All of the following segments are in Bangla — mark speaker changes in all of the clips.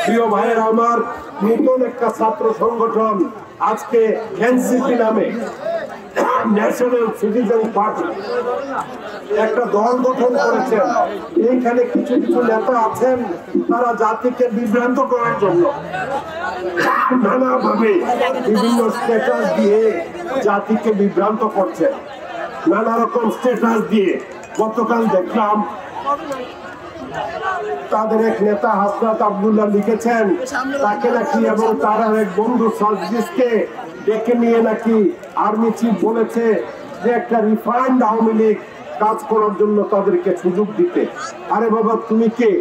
Speaker 1: প্রিয় ভাইয়েরা আমার, নতুন একটা ছাত্র সংগঠন আজকে এনসিপি নামে, ন্যাশনাল সিটিজেন পার্টি, একটা দল গঠন করেছেন। এইখানে কিছু কিছু নেতা আছেন, তারা জাতিকে বিভ্রান্ত করার জন্য নানাভাবে বিভিন্ন স্ট্যাটাস দিয়ে জাতিকে বিভ্রান্ত করছেন। নানা রকম স্ট্যাটাস দিয়ে গতকাল দেখলাম তাদের এক নেতা হাসনাত আব্দুল্লাহ লিখেছেন তাকে নাকি এবং তার এক বন্ধু সার্জিসকে ডেকে নিয়ে নাকি আর্মি চিফ বলেছে যে একটা রিফাইন্ড আওয়ামী লীগ কাজ করার জন্য তাদেরকে সুযোগ দিতে। আরে বাবা, তুমি কে?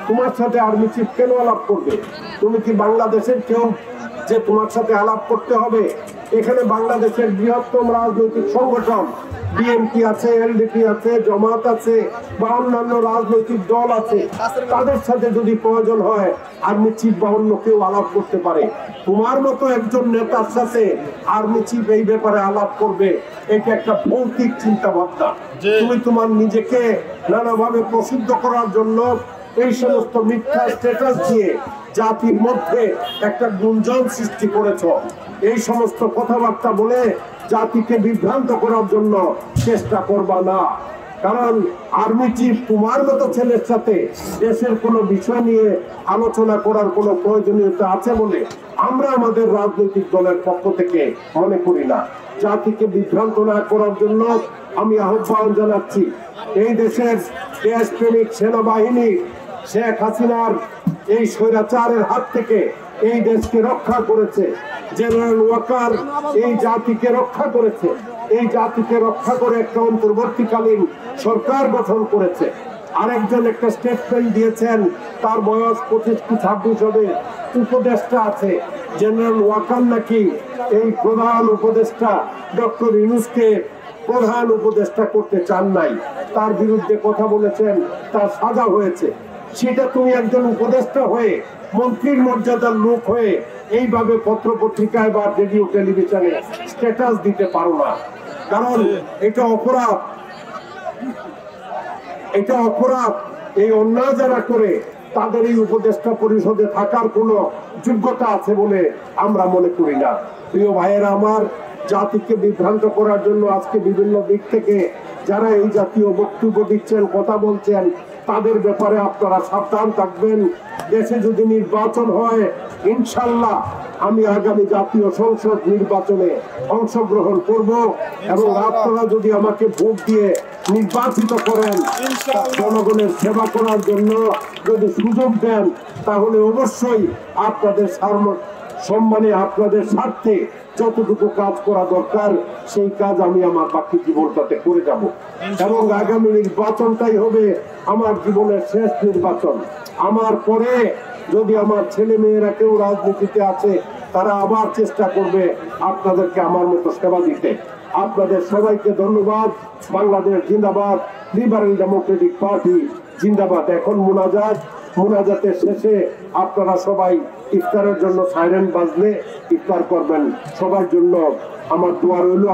Speaker 1: তোমার সাথে আর্মি চিফ কেন আলাপ করবে? তুমি কি বাংলাদেশের কেউ যে তোমার সাথে আলাপ করতে হবে? এখানে বাংলাদেশের বৃহত্তম রাজনৈতিক সংগঠন বিএনপি আছে, এলডিপি আছে, জামাত আছে বা অন্যান্য রাজনৈতিক দল আছে, তাদের সাথে যদি প্রয়োজন হয় আর্মি চিফ বা অন্য কেউ আলাপ করতে পারে। তোমার মতো একজন নেতার সাথে আর্মি চিফ এই ব্যাপারে আলাপ করবে, এটা একটা ভৌতিক চিন্তা ভাবনা। তুমি তোমার নিজেকে নানাভাবে প্রসিদ্ধ করার জন্য এই সমস্ত মিথ্যা স্ট্যাটাস দিয়ে জাতির মধ্যে একটা গুঞ্জন সৃষ্টি করেছ। এই সমস্ত কথাবার্তা বলে জাতিকে বিভ্রান্ত করার জন্য চেষ্টা করবা না। কারণ আর্মি চিফ তোমার মতো ছেলের সাথে দেশের কোনো বিষয় নিয়ে আলোচনা করার কোনো প্রয়োজনীয়তা আছে বলে আমরা আমাদের রাজনৈতিক দলের পক্ষ থেকে মনে করি না। জাতিকে বিভ্রান্ত না করার জন্য আমি আহ্বান জানাচ্ছি, এই দেশের দেশপ্রেমিক সেনাবাহিনী শেখ হাসিনার এই স্বৈরাচারের হাত থেকে এই দেশকে রক্ষা করেছে। জেনারেল ওয়াকার এই জাতিকে রক্ষা করেছে। এই জাতিকে রক্ষা করে একটা অন্তর্বর্তীকালীন সরকার গঠন করেছে। আরেকজন একটা স্টেটমেন্ট দিয়েছেন, তার বয়স 25 কি 26 হবে, উপদেষ্টা আছে। জেনারেল ওয়াকার নাকি এই প্রধান উপদেষ্টা ডক্টর ইউনূসকে প্রধান উপদেষ্টা করতে চান নাই, তার বিরুদ্ধে কথা বলেছেন, তার সাজা হয়েছে। সেটা তুমি একজন উপদেষ্টা হয়ে, মন্ত্রীর মর্যাদার লোক হয়ে এইভাবে পত্র পত্রিকায় বা রেডিও টেলিভিশনে স্ট্যাটাস দিতে পারো না। কারণ এটা অপরাধ, এটা অপরাধ। এই অন্যায় যারা করে তাদের এই উপদেষ্টা পরিষদে থাকার কোনো যোগ্যতা আছে বলে আমরা মনে করি না। প্রিয় ভাইয়েরা আমার, জাতিকে বিভ্রান্ত করার জন্য আজকে বিভিন্ন দিক থেকে যারা এই জাতীয় বক্তব্য দিচ্ছেন, কথা বলছেন, তাদের ব্যাপারে আপনারা সাবধান থাকবেন। দেশে যদি নির্বাচন হয়, ইনশাল্লাহ আমি আগামী জাতীয় সংসদ নির্বাচনে অংশগ্রহণ করব এবং আপনারা যদি আমাকে ভোট দিয়ে নির্বাচিত করেন, জনগণের সেবা করার জন্য যদি সুযোগ দেন, তাহলে অবশ্যই আপনাদের সম্মানে, আপনাদের স্বার্থে যতটুকু কাজ করা দরকার সেই কাজ আমি আমার বাকি জীবনটাতে করে যাব। এবং আগামী নির্বাচনটাই হবে আমার জীবনের শেষ নির্বাচন। আমার পরে যদি আমার ছেলে মেয়েরা কেউ রাজনীতিতে আছে, তারা আবার চেষ্টা করবে আপনাদেরকে আমার মতো সেবা দিতে। আপনাদের সবাইকে ধন্যবাদ। বাংলাদেশ জিন্দাবাদ, লিবারেল ডেমোক্রেটিক পার্টি জিন্দাবাদ। এখন মুনাজাতের শেষে আপনারা সবাই ইফতারের জন্য সাইরেন বাজলে ইফতার করবেন। সবার জন্য আমার দোয়া রইল।